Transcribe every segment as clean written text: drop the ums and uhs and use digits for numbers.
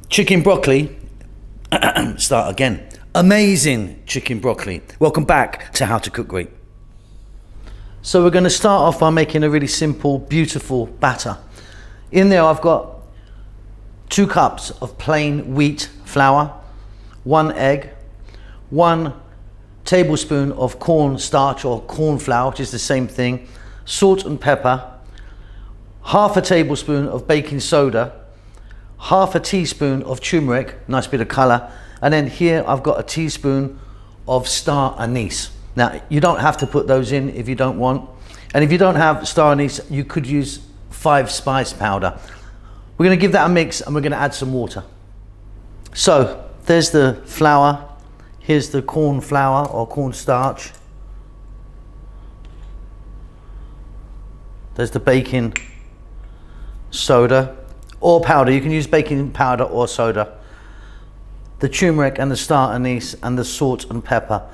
Chicken broccoli, start again. Amazing chicken broccoli. Welcome back to How to Cook Great. So we're going to start off by making a really simple, beautiful batter. In there I've got 2 cups of plain wheat flour, 1 egg, 1 tablespoon of corn starch or corn flour, which is the same thing, salt and pepper, half a tablespoon of baking soda, half a teaspoon of turmeric, nice bit of color, and then here I've got a teaspoon of star anise. Now you don't have to put those in if you don't want, and if you don't have star anise you could use 5 spice powder. We're going to give that a mix and we're going to add some water. So there's the flour, here's the corn flour or corn starch, there's the baking soda or powder, you can use baking powder or soda, the turmeric and the star anise and the salt and pepper.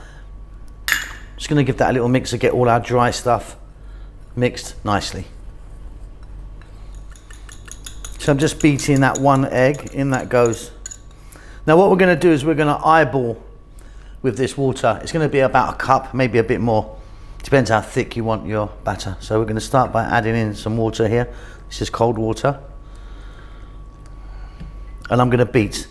Just going to give that a little mix to get all our dry stuff mixed nicely. So I'm just beating that 1 egg, in that goes. Now what we're going to do is we're going to eyeball with this water. It's going to be about a cup, maybe a bit more. Depends how thick you want your batter. So we're going to start by adding in some water here. This is cold water. And I'm going to beat.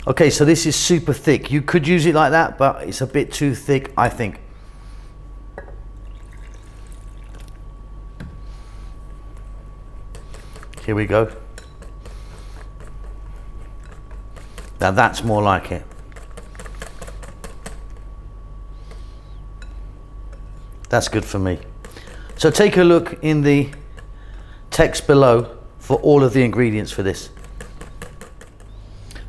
Okay, so this is super thick. You could use it like that, but it's a bit too thick, I think. Here we go. Now that's more like it. That's good for me. So take a look in the text below for all of the ingredients for this.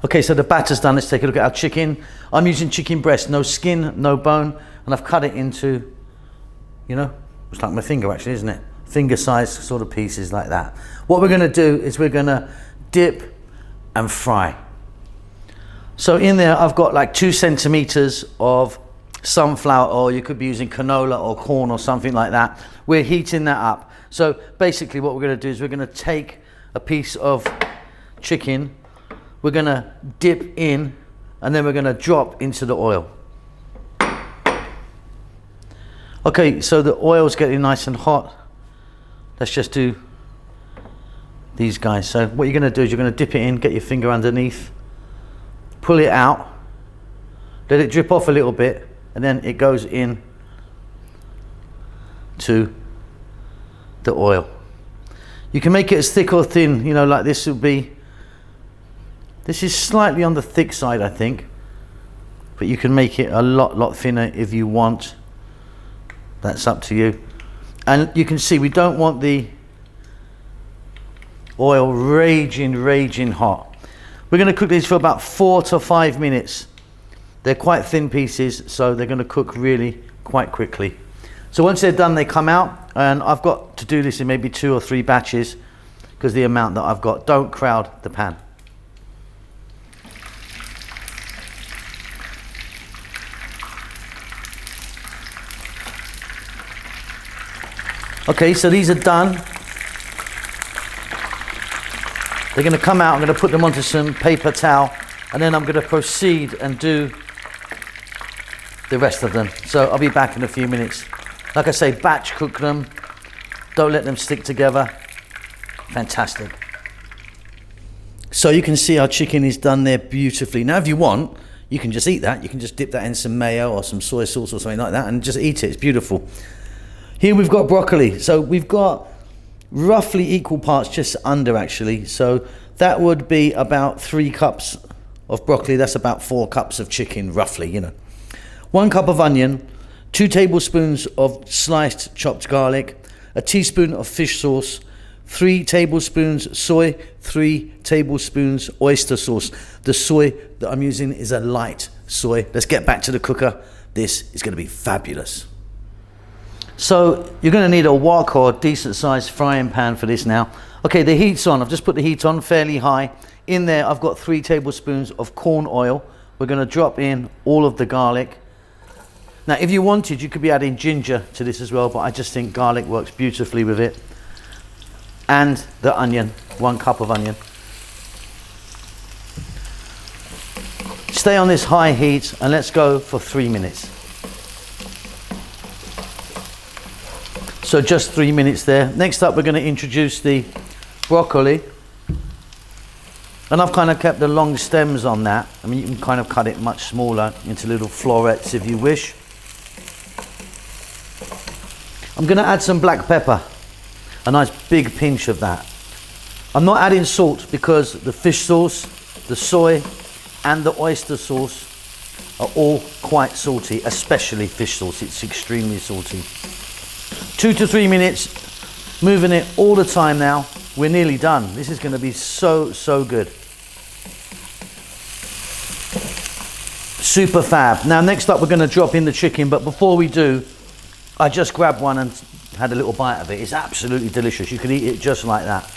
Okay, so the batter's done. Let's take a look at our chicken. I'm using chicken breast, no skin, no bone, and I've cut it into, you know, it's like my finger actually, isn't it? Finger size sort of pieces like that. What we're going to do is we're going to dip and fry. So in there I've got like 2 centimeters of sunflower oil. You could be using canola or corn or something like that. We're heating that up. So basically what we're going to do is we're going to take a piece of chicken, we're going to dip in, and then we're going to drop into the oil. Okay, so the oil's getting nice and hot. Let's just do these guys. So what you're going to do is you're going to dip it in, get your finger underneath, pull it out, let it drip off a little bit, and then it goes in to the oil. You can make it as thick or thin, you know, like this would be. This is slightly on the thick side, I think, but you can make it a lot thinner if you want. That's up to you. And you can see we don't want the oil raging hot. We're going to cook these for about 4 to 5 minutes. They're quite thin pieces, so they're going to cook really quite quickly. So once they're done, they come out, and I've got to do this in maybe 2 or 3 batches because the amount that I've got. Don't crowd the pan. Okay, so these are done. They're going to come out. I'm going to put them onto some paper towel, and then I'm going to proceed and do the rest of them. So I'll be back in a few minutes. Like I say, batch cook them. Don't let them stick together. Fantastic. So you can see our chicken is done there beautifully. Now if you want, you can just eat that. You can just dip that in some mayo or some soy sauce or something like that and just eat it. It's beautiful. Here we've got broccoli. So we've got roughly equal parts, just under actually. So that would be about 3 cups of broccoli. That's about 4 cups of chicken, roughly, you know. 1 cup of onion, 2 tablespoons of sliced chopped garlic, a teaspoon of fish sauce, 3 tablespoons soy, 3 tablespoons oyster sauce. The soy that I'm using is a light soy. Let's get back to the cooker. This is going to be fabulous. So you're going to need a wok or decent sized frying pan for this now. Okay, the heat's on. I've just put the heat on fairly high. In there I've got 3 tablespoons of corn oil. We're going to drop in all of the garlic. Now, if you wanted, you could be adding ginger to this as well, but I just think garlic works beautifully with it. And the onion, 1 cup of onion. Stay on this high heat and let's go for 3 minutes. So just 3 minutes there. Next up, we're going to introduce the broccoli. And I've kind of kept the long stems on that. I mean, you can kind of cut it much smaller into little florets if you wish. I'm going to add some black pepper, a nice big pinch of that. I'm not adding salt because the fish sauce, the soy, and the oyster sauce are all quite salty, especially fish sauce. It's extremely salty. 2 to 3 minutes, moving it all the time now. We're nearly done. This is going to be so, so good. Super fab. Now, next up, we're going to drop in the chicken, but before we do, I just grabbed one and had a little bite of it. It's absolutely delicious. You can eat it just like that.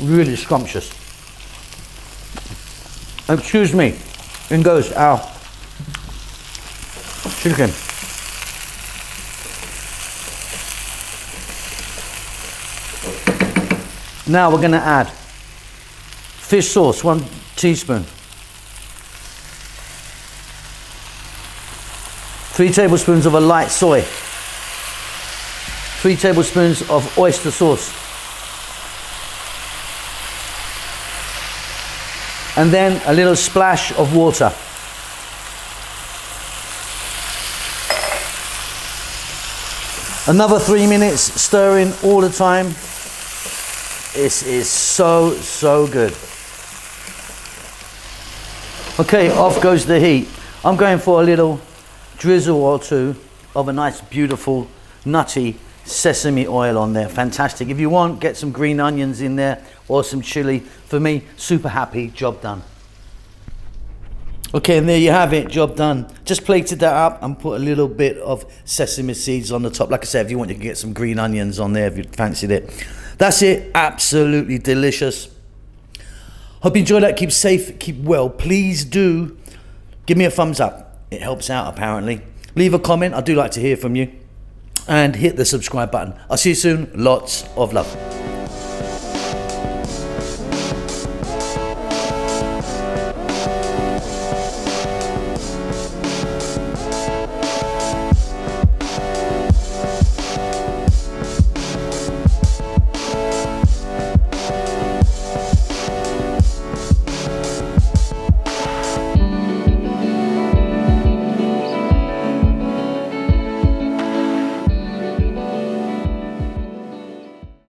Really scrumptious. Excuse me. In goes our chicken. Now we're going to add fish sauce, 1 teaspoon. 3 tablespoons of a light soy. 3 tablespoons of oyster sauce. And then a little splash of water. Another 3 minutes, stirring all the time. This is so, so good. Okay, off goes the heat. I'm going for a little drizzle or 2 of a nice, beautiful, nutty sesame oil on there. Fantastic. If you want, get some green onions in there or some chili. For me, super happy, job done. Okay, and there you have it, job done. Just plated that up and put a little bit of sesame seeds on the top. Like I said, if you want, you can get some green onions on there if you fancied it. That's it, absolutely delicious. Hope you enjoyed that. Keep safe, keep well. Please do give me a thumbs up. It helps out apparently. Leave a comment, I do like to hear from you. And hit the subscribe button. I'll see you soon, lots of love.